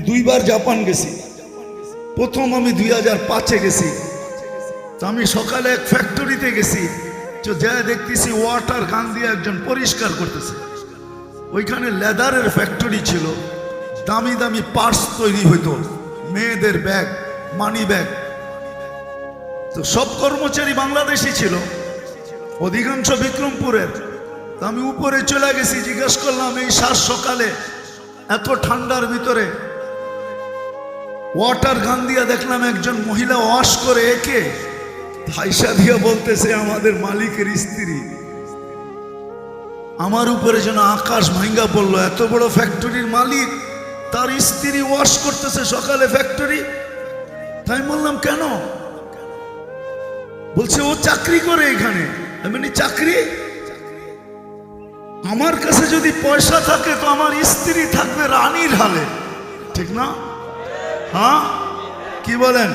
দুইবার জাপান গেছি। প্রথম আমি 2005-এ গেছি। তো আমি সকালে এক ফ্যাক্টরিতে গেছি, তো যা দেখতেছি ওয়াটার গান দিয়ে একজন পরিষ্কার করতেছে। ওইখানে লেদারের ফ্যাক্টরি ছিল, দামি দামি পার্টস তৈরি হইতো, মেয়েদের ব্যাগ, মানি ব্যাগ। তো সব কর্মচারী বাংলাদেশি ছিল, অধিকাংশ বিক্রমপুরের। তো আমি উপরে চলে গেছি, জিজ্ঞেস করলাম এই সাত সকালে এত ঠান্ডার ভিতরে ওয়াটার গান দিয়া দেখলাম একজন মহিলা ওয়াশ করে, একে হাইসা দিয়া বলতেছে আমাদের মালিকের স্ত্রী। আমার উপরে যেন আকাশ ভাঙ্গা পড়লো, এত বড় ফ্যাক্টরির মালিক, তার স্ত্রী ওয়াশ করতেছে সকালে ফ্যাক্টরি। তাই বললাম কেন? বলছে ও চাকরি করে এখানে। এমনি চাকরি? আমার কাছে যদি পয়সা থাকে তো আমার স্ত্রী থাকবে রানীর হালে, ঠিক না? হ্যাঁ, কি বলেন?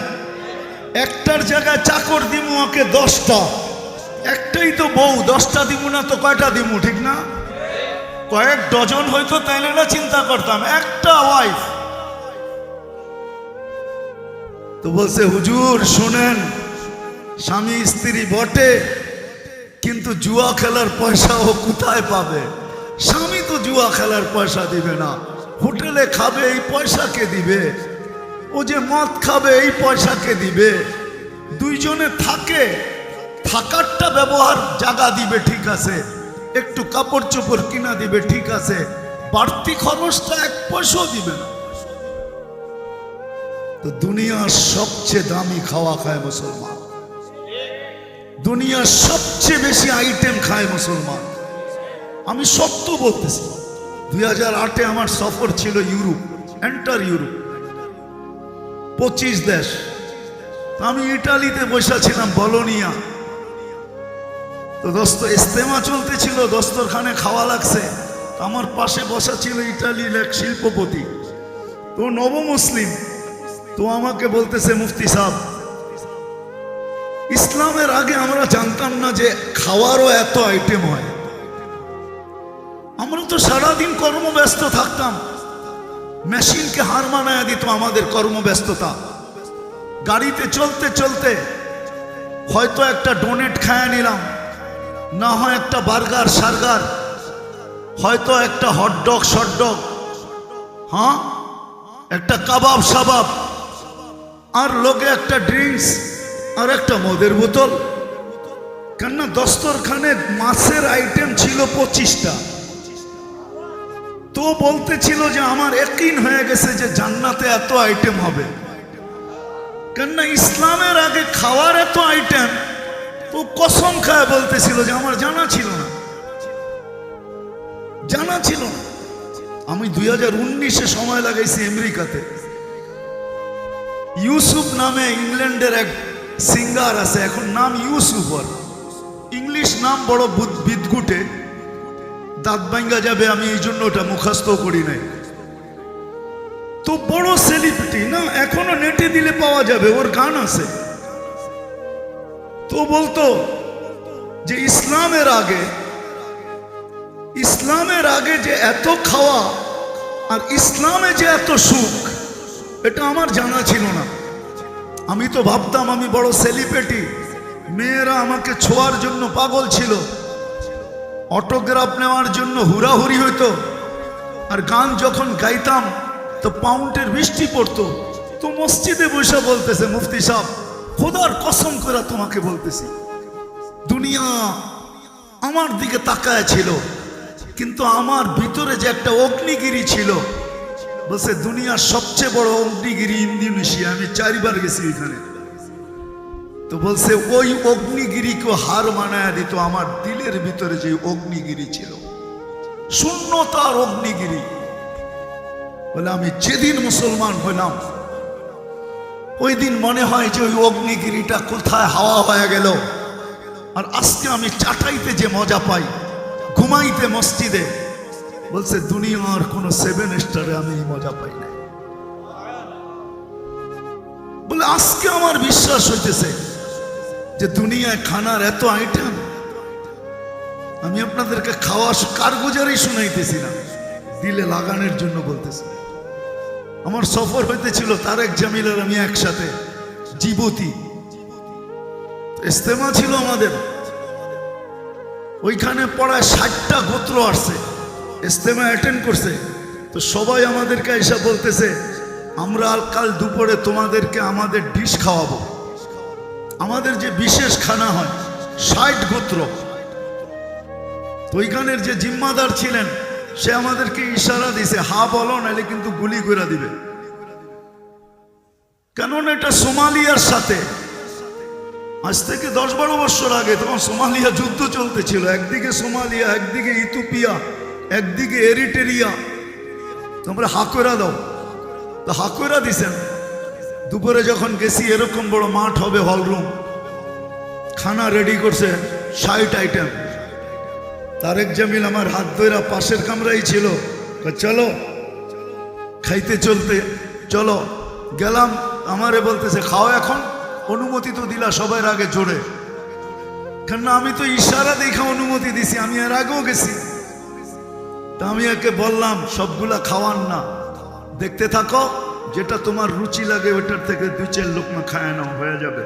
একটার জায়গায় চাকর দিমু ওকে 10টা, একটাই তো বউ, 10টা দিমু না তো কয়টা দিমু, ঠিক না? কয়েক ডজন হয়তো, তাইলে না চিন্তা করতাম, একটা ওয়াইফ। তো বলছে হুজুর শোনেন, স্বামী স্ত্রী বটে, কিন্তু জুয়া খেলার পয়সা ও কোথায় পাবে? স্বামী তো জুয়া খেলার পয়সা দিবে না, হোটেলে খাবে এই পয়সা কে দিবে? ও যে মদ খাবে এই পয়সা কে দিবে? দুইজনে থাকে, থাকারটা ব্যবহার জায়গা দিবে, ঠিক আছে, একটু কাপড় চোপড় কিনা দিবে, ঠিক আছে, বাড়তি খরচটা এক পয়সাও দিবে না। তো দুনিয়ার সবচেয়ে দামি খাওয়া খায় মুসলমান, দুনিয়ার সবচেয়ে বেশি আইটেম খায় মুসলমান। আমি সত্য বলতেছি, 2008-এ আমার সফর ছিল ইউরোপ, এন্টার ইউরোপ, 25 দেশ। আমি ইটালিতে বসেছিলাম, বলোনিয়া। তো দোস্ত ইস্তেমা চলতেছিল, দস্তরখানে খাওয়া লাগছে। আমার পাশে বসা ছিল ইটালির এক শিল্পপতি, তো নবমুসলিম। তো আমাকে বলতেছে মুফতি সাহেব, ইসলামের আগে আমরা জানতাম না যে খাওয়ারও এত আইটেম হয়। আমরা তো সারাদিন কর্মব্যস্ত থাকতাম, মেশিনকে হার মানায় দিত আমাদের কর্মব্যস্ততা। গাড়িতে চলতে চলতে হয়তো একটা ডোনেট খায় নিলাম, না হয় একটা বার্গার সার্গার, হয়তো একটা হটডগ শটডগ, হ্যাঁ একটা কাবাব সাবাব, আর লোকে একটা ড্রিঙ্কস আর একটা মদের বোতল। কেননা দস্তরখানে মাছের আইটেম ছিল 25টা। তো বলতেছিল যে আমার ইয়াকিন হয়ে গেছে যে জান্নাতে এত আইটেম হবে। কেননা ইসলামের আগে খাওয়ার এত আইটেম, তো কসম খায় বলতেছিল যে আমার জানা ছিল না, জানা ছিল না। আমি 2019-এ সময় লাগাইছি আমেরিকাতে। ইউসুফ নামে ইংল্যান্ডের এক সিঙ্গার আছে, এখন নাম ইউসুফর, ইংলিশ নাম বড় বিদগুটে, দাঁত ভাঙ্গা যাবে, আমি এই জন্য ওটা মুখস্থ করি নাই। তো বড় সেলিব্রিটি না, এখনো নেটে দিলে পাওয়া যাবে, ওর গান আছে। তো বলতো যে ইসলামের আগে যে এত খাওয়া আর ইসলামে যে এত সুখ, এটা আমার জানা ছিল না। আমি তো ভাবতাম আমি বড় সেলিব্রিটি, মেয়েরা আমাকে ছোঁয়ার জন্য পাগল ছিল, অটোগ্রাফ নেওয়ার জন্য হুড়াহুড়ি হইতো, আর গান যখন গাইতাম তো পাউন্ডের বৃষ্টি পড়তো। তো মসজিদে বসে বলতেছে মুফতি সাহেব, খোদার কসম করে তোমাকে বলতেছি, দুনিয়া আমার দিকে তাকায় ছিল, কিন্তু আমার ভিতরে যে একটা অগ্নিগিরি ছিল, বলছে দুনিয়ার সবচেয়ে বড় অগ্নিগিরি ইন্দোনেশিয়া, আমি 4 বার গেছি এখানে। তো বলছে ওই অগ্নিগিরিকে হার মানায় দিত আমার দিলের ভিতরে যে অগ্নিগিরি ছিল, শূন্যতার অগ্নিগিরি। বলে আমি যেদিন মুসলমান হইলাম ওই দিন মনে হয় যে ওই অগ্নিগিরিটা কোথায় হাওয়া হয়ে গেল। আর আজকে আমি চাটাইতে যে মজা পাই, ঘুমাইতে মসজিদে, বলছে দুনিয়ার কোন 7 স্টারে আমি এই মজা পাই না। বলে আজকে আমার বিশ্বাস হইতেছে যে দুনিয়ায় খানার এত আইটেম। আমি আপনাদেরকে খাওয়া কারগুজারি শুনাইতেছি না, দিলে লাগানোর জন্য বলতেছি। আমার সফর হইতেছিল তারেক জামিল আর আমি একসাথে জিবুতি, ইস্তেমা ছিল আমাদের ওইখানে। পড়ায় 60টা গোত্র আসছে, ইস্তেমা অ্যাটেন্ড করছে। তো সবাই আমাদেরকে এসে বলতেছে আমরা কাল দুপুরে তোমাদেরকে আমাদের ডিশ খাওয়াবো। আমাদের যে বিশেষ খানা হয় 60 গোত্র। তো ওইখানের যে জিম্মাদার ছিলেন সে আমাদেরকে ইশারা দিছে, হা বলো নাহলে কিন্তু গুলি করে দিবে। কেননা এটা সোমালিয়ার সাথে আজ থেকে 10-12 বছর আগে তখন সোমালিয়া যুদ্ধ চলতেছিল। একদিকে সোমালিয়া, একদিকে ইথিওপিয়া, একদিকে এরিট্রিয়া। তোমরা হাকরা দাও, তো হাকরা দিছেন। দুপুরে যখন গেছি এরকম বড় মাঠ হবে, হলরুম, খানা রেডি করছে 60 আইটেম। তারেক জামিল আমার হাত ধইরা পাশের কামরাই ছিল, চলো খাইতে চলতে চলো। গেলাম, আমারে বলতেছে খাও এখন। অনুমতি তো দিলা সবার আগে জোরে, কেন আমি তো ইশারা দেখে অনুমতি দিছি, আমি এর আগেও গেছি। তা আমি একে বললাম সবগুলা খাওয়ান না, দেখতে থাকো, যেটা তোমার রুচি লাগে ওটার থেকে 2-4 লোকমা খায় নাও, হয়ে যাবে।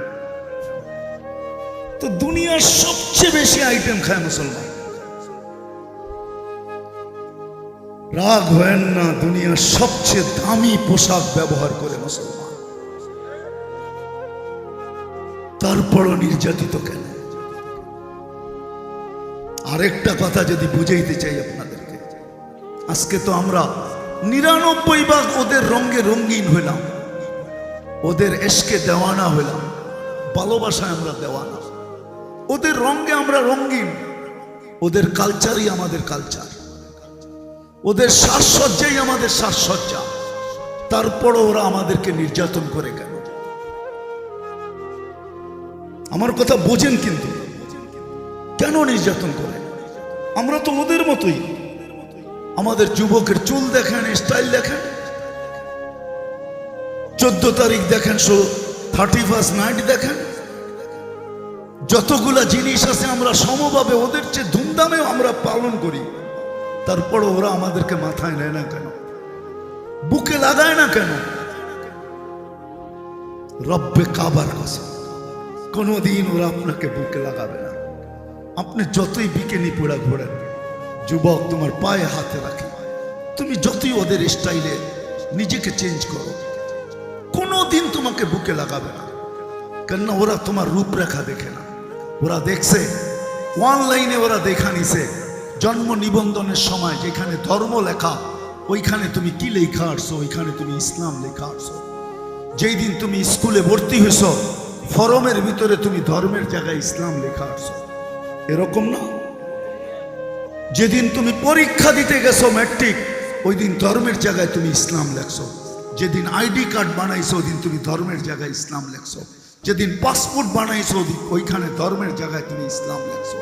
তো দুনিয়ার সবচেয়ে বেশি আইটেম খায় মুসলমান। রাগ হয় না, দুনিয়ার সবচেয়ে দামি পোশাক ব্যবহার করে মুসলমান, তারপরও নির্যাতিত কেন? আরেকটা কথা যদি বুঝাইতে চাই আপনাদেরকে, আজকে তো আমরা 99 ওদের রঙে রঙিন হইলাম, ওদের এশকে দেওয়ানা হইলাম, ভালোবাসায় আমরা দেওয়ানা, ওদের রঙে আমরা রঙিন, ওদের কালচারই আমাদের কালচার, ওদের সাজসজ্জাই আমাদের সাজসজ্জা। তারপরও ওরা আমাদেরকে নির্যাতন করে কেন? আমার কথা বোঝেন কিন্তু, কেন নির্যাতন করে? আমরা তো ওদের মতোই। আমাদের যুবকের চুল দেখেন, স্টাইল দেখেন, 14 তারিখ দেখেন, 31st নাইট দেখেন, যতগুলা জিনিস আছে আমরা সমভাবে ওদের চেয়ে ধুমধামেও আমরা পালন করি। তারপরে ওরা আমাদেরকে মাথায় নেয় না কেন, বুকে লাগায় না কেন? রব্বে কাবার কসম, কোনদিন ওরা আপনাকে বুকে লাগাবে না। আপনি যতই বিকেনি পোড়া ঘোরেন, যুবক তোমার পায়ে হাতে রাখি, তুমি যতই ওদের স্টাইলে নিজেকে চেঞ্জ করো, কোনদিন তোমাকে বুকে লাগাবে না। কেননা ওরা তোমার রূপরেখা দেখে না, ওরা দেখছে অনলাইনে, ওরা দেখা নিছে জন্ম নিবন্ধনের সময় যেখানে ধর্ম লেখা, ওইখানে তুমি কি লেখা আসছো? ওইখানে তুমি ইসলাম লেখা আসছো। যেই দিন তুমি স্কুলে ভর্তি হয়েছ, ফরমের ভিতরে তুমি ধর্মের জায়গায় ইসলাম লেখা আসছো। এরকম না, যেদিন তুমি পরীক্ষা দিতে গেছো ম্যাট্রিক, ওই দিন ধর্মের জায়গায় তুমি ইসলাম লেখছো। যেদিন আইডি কার্ড বানাইছো, ওই দিন তুমি ধর্মের জায়গায় ইসলাম লেখছো। যেদিন পাসপোর্ট বানাইছো, ওইখানে ধর্মের জায়গায় তুমি ইসলাম লেখছো।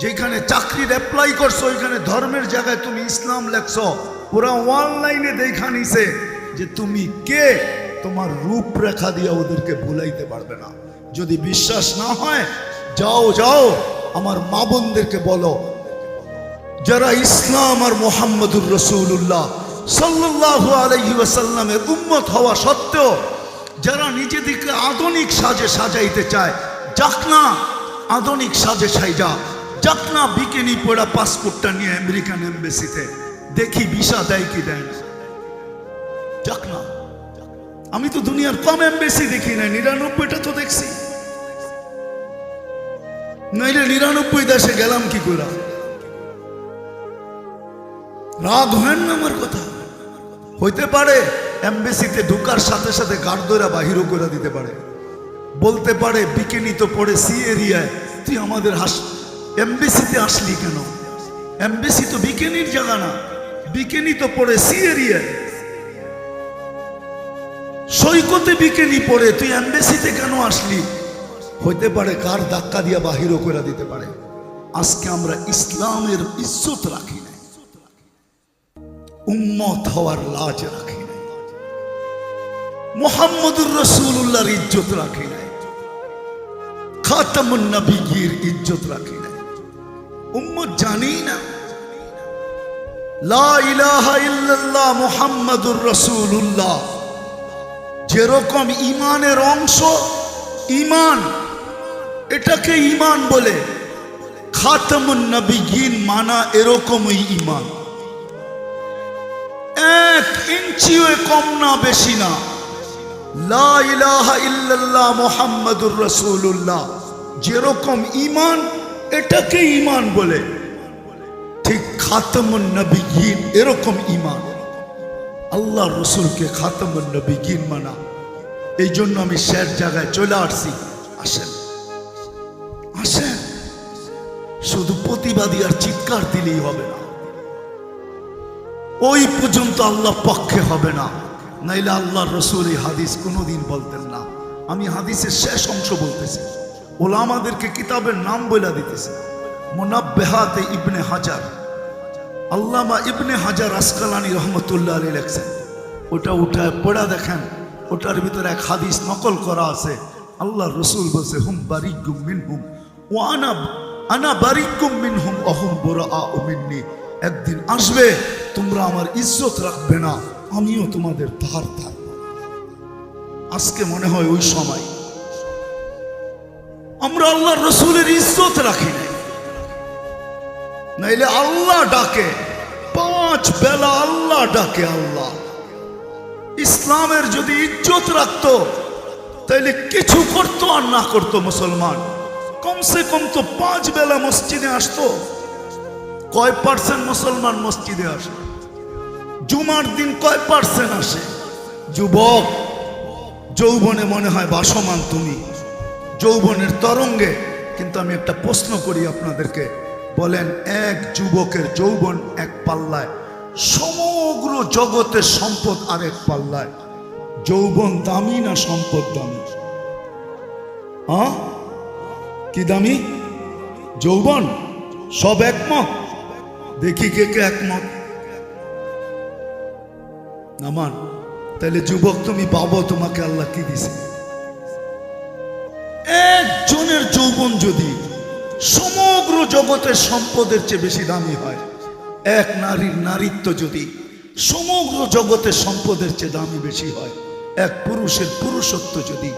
যেখানে চাকরির অ্যাপ্লাই করছো, ওইখানে ধর্মের জায়গায় তুমি ইসলাম লেখছো। ওরা অনলাইনে দেখা নিছে যে তুমি কে, তোমার রূপরেখা দিয়ে ওদেরকে ভুলাইতে পারবে না। যদি বিশ্বাস না হয়, যাও যাও আমার মা বোনদেরকে বলো, যারা ইসলাম আর মুহাম্মদুর রাসূলুল্লাহ সাল্লাল্লাহু আলাইহি ওয়াসাল্লামের উম্মত হওয়া সত্ত্বেও যারা নিজেদেরকে আধুনিক সাজে সাজাইতে চায়, যাক না আধুনিক সাজে সাইজা, যাক না বিকিনি পড়া পাসপোর্টটা নিয়ে আমেরিকান এমবেসিতে, দেখি ভিসা দেয় কি দেয় না, যাক না। আমি তো দুনিয়ার কম এমবেসি দেখি নাই, 99টা তো দেখছি, নাইলে 99 দেশে গেলাম কি করে? রাগ হয় না আমার কথা? হইতে পারে এমবেসিতে ঢুকার সাথে সাথে গার্ডরা বাহিরও করে দিতে পারে, বলতে পারে বিকিনি তো পড়ে সি এরিয়ায়, তুই আমাদের এমবেসিতে আসলি কেন? এমবেসি তো বিকিনির জায়গা না, বিকিনি তো পড়ে সি এরিয়ায়। সৈকতে বিকিনি পড়ে তুই এমবেসিতে কেন আসলি? হইতে পারে কার ধাক্কা দিয়া বাহিরও করে দিতে পারে। আজকে আমরা ইসলামের ইজ্জত রাখি না, উম্মত হওয়ার লাজ রাখি নাই, মুহাম্মদুর রাসূলুল্লাহর ইজ্জত রাখি নাই, খাতামুন নবীর ইজ্জত রাখি নাই। উম্মত জানি না লা ইলাহা ইল্লাল্লাহ মুহাম্মাদুর রাসূলুল্লাহ যেরকম ইমানের অংশ ইমান, এটাকে ইমান বলে। খাতামুন নবিয়্যিন মানা এরকমই ইমান, 1 ইঞ্চিও কম না বেশি না। লা ইলাহা ইল্লাল্লাহ মুহাম্মাদুর রাসূলুল্লাহ যেরকম ইমান, এটাকে ইমান বলে। ঠিক খাতামুন নবিয়্যিন এরকম ইমান, আল্লাহ রসুলকে খাতামুন নবিয়্যিন মানা। এই জন্য আমি শেষ জায়গায় চলে আসছি। আসেন আসেন, শুধু প্রতিবাদী আর চিৎকার দিলেই হবে না, ওই পর্যন্ত আল্লাহ পক্ষে হবে না। নাইলে আল্লাহ রসুল এই হাদিস কোনোদিন বলতেন না। আমি হাদিসের শেষ অংশ বলতেছি, ওলামাদেরকে কিতাবের নাম বলে দিতেছে। মুনাব্বিহাতে ইবনে হাজার, আল্লামা ইবনে হাজার আসকালানি রহমতুল্লাহ আলাইহি লেখছেন। ওটা উঠায় পড়া দেখেন, ওটার ভিতরে এক হাদিস নকল করা আছে। আল্লাহ রসুল বলছে, হুম বারিকুম মিনহুম ওয়া আনা বারিকুম মিনহুম ওয়া হুম বুরাআউ মিন্নি। একদিন আসবে তোমরা আমার ইজ্জত রাখবে না, আমিও তোমাদের ধার ধার। আজকে মনে হয় ওই সময় আমরা আল্লাহ রসুলের ইজ্জত রাখি না। নাইলে আল্লাহ ডাকে, 5 বেলা আল্লাহ ডাকে। আল্লাহ ইসলামের যদি ইজ্জত রাখতো তাইলে কিছু করতো আর না করতো মুসলমান, কমসে কম তো 5 বেলা মসজিদে আসতো। কয় % মুসলমান মসজিদে আসে? জুমার দিন কয় % আসে? যুবক, যৌবনে মনে হয় ভাসমান তুমি, যৌবনের তরঙ্গে। কিন্তু আমি একটা প্রশ্ন করি আপনাদেরকে, বলেন এক যুবকের যৌবন এক পাল্লায়, সমগ্র জগতের সম্পদ আরেক পাল্লায়, যৌবন দামি না সম্পদ দামি? কি দামি? যৌবন। সব একমত? দেখি কে কে একমত। নামান, তাহলে যুবক তুমি পাবো, তোমাকে আল্লাহ কি দিছে? একজনের যৌবন যদি সমগ্র জগতের সম্পদের চেয়ে বেশি দামি হয়, এক নারীর নারীত্ব যদি সমগ্র জগতের সম্পদের চেয়ে দামি বেশি হয়, এক পুরুষের পুরুষত্ব যদি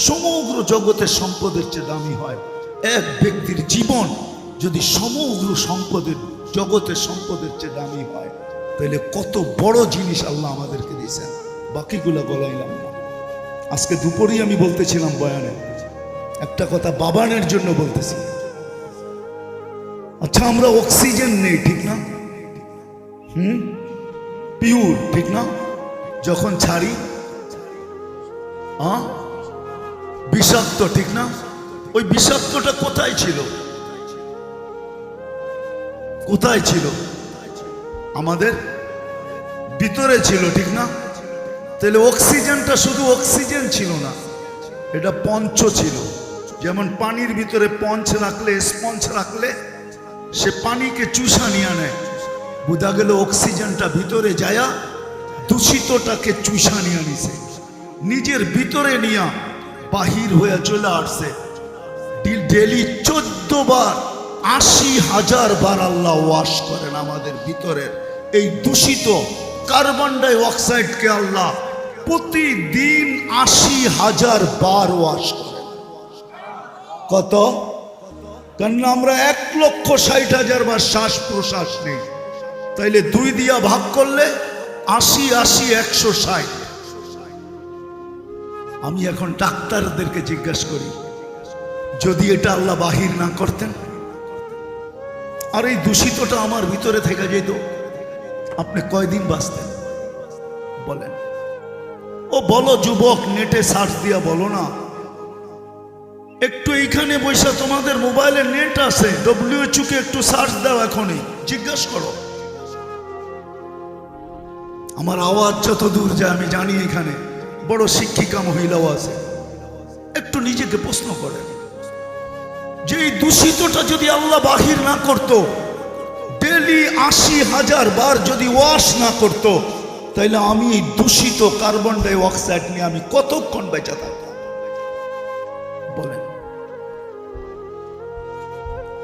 সমগ্র জগতের সম্পদের চেয়ে দামি হয়, এক ব্যক্তির জীবন যদি সমগ্র জগতের সম্পদের চেয়ে দামি হয়, তাহলে কত বড় জিনিস আল্লাহ আমাদেরকে দিয়েছেন। বাকিগুলো বলাইলাম না। আজকে দুপুরেই আমি বলতেছিলাম বয়ানে, একটা কথা বাবানের জন্য বলতেছি। আচ্ছা, আমরা অক্সিজেন নেই, ঠিক না? পিওর, ঠিক না? যখন ছাড়ি বিষাক্ত, ঠিক না? ওই বিষাক্তটা কোথায় ছিল? কোথায় ছিল? আমাদের ভিতরে ছিল, ঠিক না? তাহলে অক্সিজেনটা শুধু অক্সিজেন ছিল না, এটা পঞ্চ ছিল। যেমন পানির ভিতরে পঞ্চ রাখলে, স্পঞ্জ রাখলে সে পানিকে চুষা নিয়ে নেয়, বোঝা গেল অক্সিজেনটা ভিতরে যায়া দূষিতটাকে চুষা নিয়ে নিছে, নিজের ভিতরে নিয়ে বাহির হয়ে চলে আসছে। ডেলি 14 বার 80,000 বার আল্লাহ ওয়াশ করেন আমাদের ভিতরের এই দূষিত কার্বন ডাই অক্সাইডকে। আল্লাহ প্রতিদিন 80,000 বার ওয়াশ করেন। কত? কারণ আমরা 1,60,000 বার শ্বাস প্রশ্বাস নেই, তাইলে 2 দিয়া ভাগ করলে 80 80 160। আমি এখন ডাক্তারদেরকে জিজ্ঞাসা করি, যদি এটা আল্লাহ বাহির না করতেন আর এই দূষিতটা আমার ভিতরে থেকে যেত, আপনি কয়দিন বাঁচতেন বলেন? ও বলো যুবক, নেটে সার্চ দিয়া বলো না। একটু এইখানে বৈশা, তোমাদের মোবাইলে নেট আছে, WHO কে একটু সার্চ দাও, এখনই জিজ্ঞাসা করো। আমার আওয়াজ যত দূর যায় আমি জানি, এখানে বড় শিক্ষিকা মহিলাও আছে। একটু নিজেকে প্রশ্ন করে, যে এই দূষিতটা যদি আল্লাহ বাহির না করত, ডেলি 80,000 বার যদি ওয়াশ না করত, তাইলে আমি এই দূষিত কার্বন ডাই অক্সাইড নিয়ে আমি কতক্ষণ বেঁচে থাকতাম বলেন?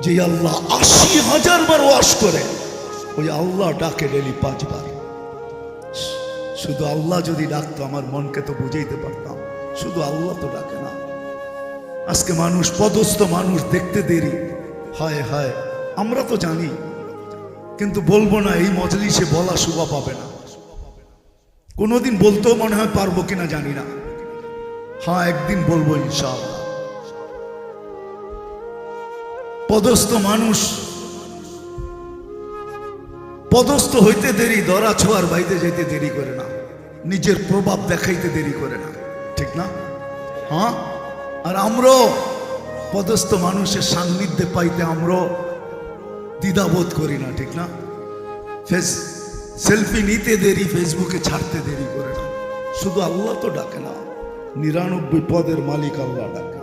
যে আল্লাহ 80,000 বার ওয়াশ করে, ওই আল্লাহ ডাকে ডেলি 5 বার। শুধু আল্লাহ যদি ডাকতো আমার মনকে তো বুঝাইতে পারতাম, শুধু আল্লাহ তো ডাকে না। আজকে মানুষ পদস্থ মানুষ দেখতে দেরি, হায় হায় আমরা তো জানি, কিন্তু বলবো না, এই মজলিসে বলা শোভা পাবে না। কোনোদিন বলতেও মনে হয় পারবো কিনা জানি না, হ্যাঁ একদিন বলবো ইনশাআল্লাহ। পদস্থ মানুষ পদস্থ হইতে দেরি, ধরা ছোঁয়ার বাইতে যেতে দেরি করে না, নিজের প্রভাব দেখাইতে দেরি করে না, ঠিক না? হ্যাঁ, আর আমরাও পদস্থ মানুষের সান্নিধ্যে পাইতে আমরাও দ্বিধাবোধ করি না, ঠিক না? সেলফি নিতে দেরি, ফেসবুকে ছাড়তে দেরি করে না। শুধু আল্লাহ তো ডাকে না, 99 পদের মালিক আল্লাহ ডাকে।